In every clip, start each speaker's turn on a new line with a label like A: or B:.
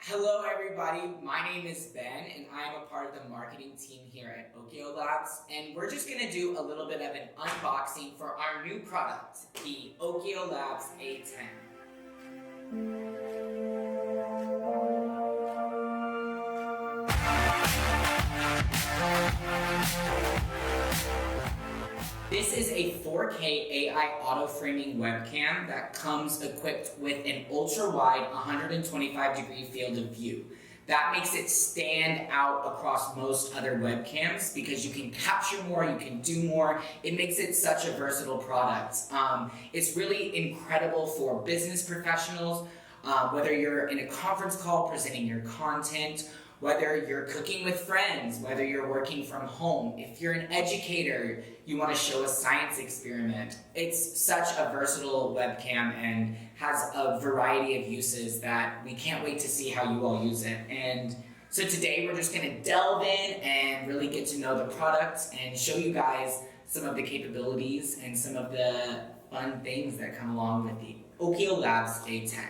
A: Hello everybody, my name is Ben and I'm a part of the marketing team here at OKIOLABS, and we're just going to do a little bit of an unboxing for our new product, the OKIOLABS A10. This is a 4K AI auto-framing webcam that comes equipped with an ultra-wide 125-degree field of view. That makes it stand out across most other webcams because you can capture more, you can do more. It makes it such a versatile product. It's really incredible for business professionals, whether you're in a conference call presenting your content, whether you're cooking with friends, whether you're working from home, if you're an educator, you want to show a science experiment. It's such a versatile webcam and has a variety of uses that we can't wait to see how you all use it. And so today we're just going to delve in and really get to know the product and show you guys some of the capabilities and some of the fun things that come along with the OKIOLABS A10.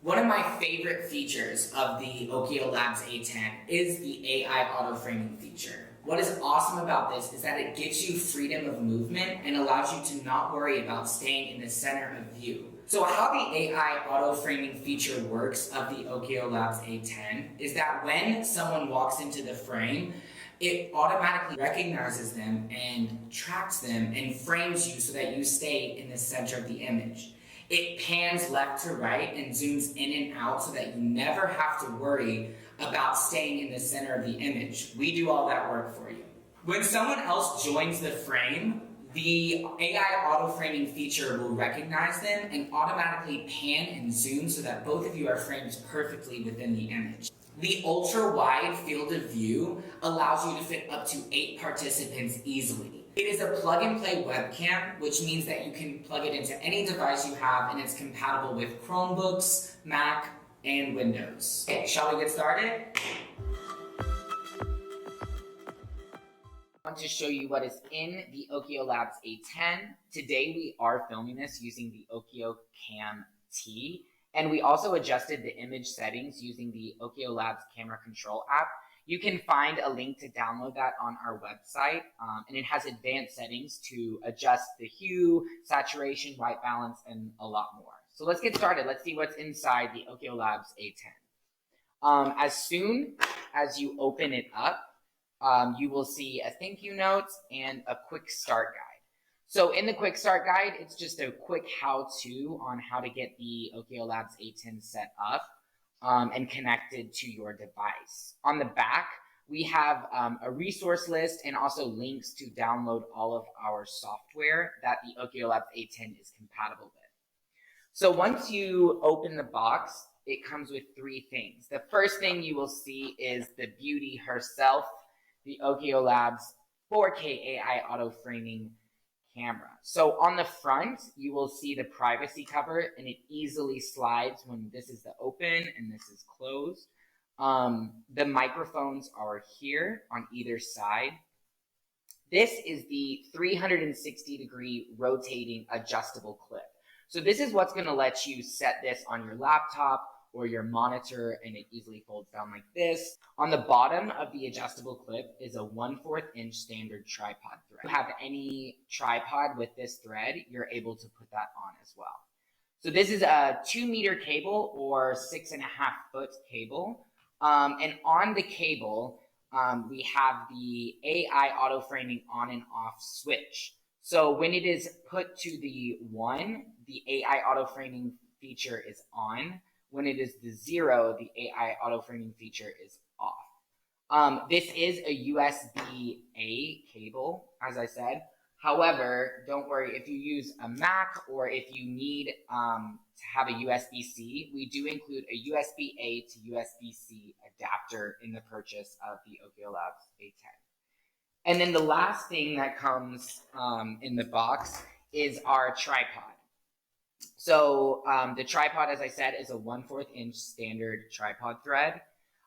A: One of my favorite features of the OKIOLABS A10 is the AI auto-framing feature. What is awesome about this is that it gives you freedom of movement and allows you to not worry about staying in the center of view. So how the AI auto-framing feature works of the OKIOLABS A10 is that when someone walks into the frame, it automatically recognizes them and tracks them and frames you so that you stay in the center of the image. It pans left to right and zooms in and out so that you never have to worry about staying in the center of the image. We do all that work for you. When someone else joins the frame, the AI auto-framing feature will recognize them and automatically pan and zoom so that both of you are framed perfectly within the image. The ultra-wide field of view allows you to fit up to 8 participants easily. It is a plug-and-play webcam, which means that you can plug it into any device you have, and it's compatible with Chromebooks, Mac, and Windows. Okay, shall we get started? I want to show you what is in the OKIOLABS A10. Today we are filming this using the OKIOCAM T, and we also adjusted the image settings using the OKIOLABS Camera Control app. You can find a link to download that on our website, and it has advanced settings to adjust the hue, saturation, white balance, and a lot more. So let's get started. Let's see what's inside the OKIOLABS A10. As soon as you open it up, you will see a thank you note and a quick start guide. So in the quick start guide, it's just a quick how-to on how to get the OKIOLABS A10 set up and connected to your device. On the back, we have a resource list and also links to download all of our software that the OKIOLABS A10 is compatible with. So once you open the box, it comes with 3 things. The first thing you will see is the beauty herself, the OKIOLABS 4K AI auto-framing camera. So on the front, you will see the privacy cover, and it easily slides when this is the open and this is closed. The microphones are here on either side. This is the 360-degree rotating adjustable clip. So this is what's going to let you set this on your laptop or your monitor, and it easily folds down like this. On the bottom of the adjustable clip is a 1/4 inch standard tripod thread. If you have any tripod with this thread, you're able to put that on as well. So this is a 2-meter cable or 6.5 foot cable. And on the cable, we have the AI auto framing on and off switch. So when it is put to the 1, the AI auto framing feature is on. When it is the 0, the AI auto framing feature is off. This is a USB-A cable, as I said. However, don't worry, if you use a Mac or if you need to have a USB-C, we do include a USB-A to USB-C adapter in the purchase of the OKIOLABS A10. And then the last thing that comes in the box is our tripod. So the tripod, as I said, is a 1/4 inch standard tripod thread.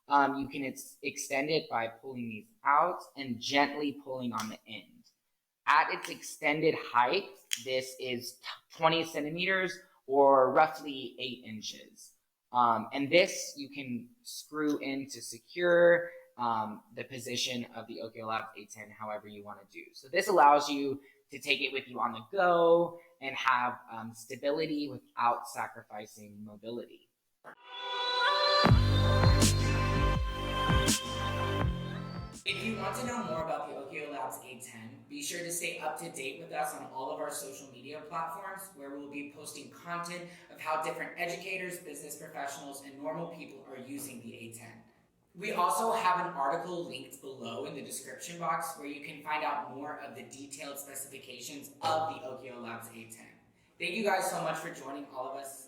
A: You can extend it by pulling these out and gently pulling on the end. At its extended height, this is 20 centimeters or roughly 8 inches. And this you can screw in to secure the position of the OKIOLABS A10 however you want to do. So this allows you to take it with you on the go and have stability without sacrificing mobility. If you want to know more about the OKIOLABS A10, be sure to stay up to date with us on all of our social media platforms, where we'll be posting content of how different educators, business professionals, and normal people are using the A10. We also have an article linked below in the description box where you can find out more of the detailed specifications of the OKIOLABS A10. Thank you guys so much for joining all of us.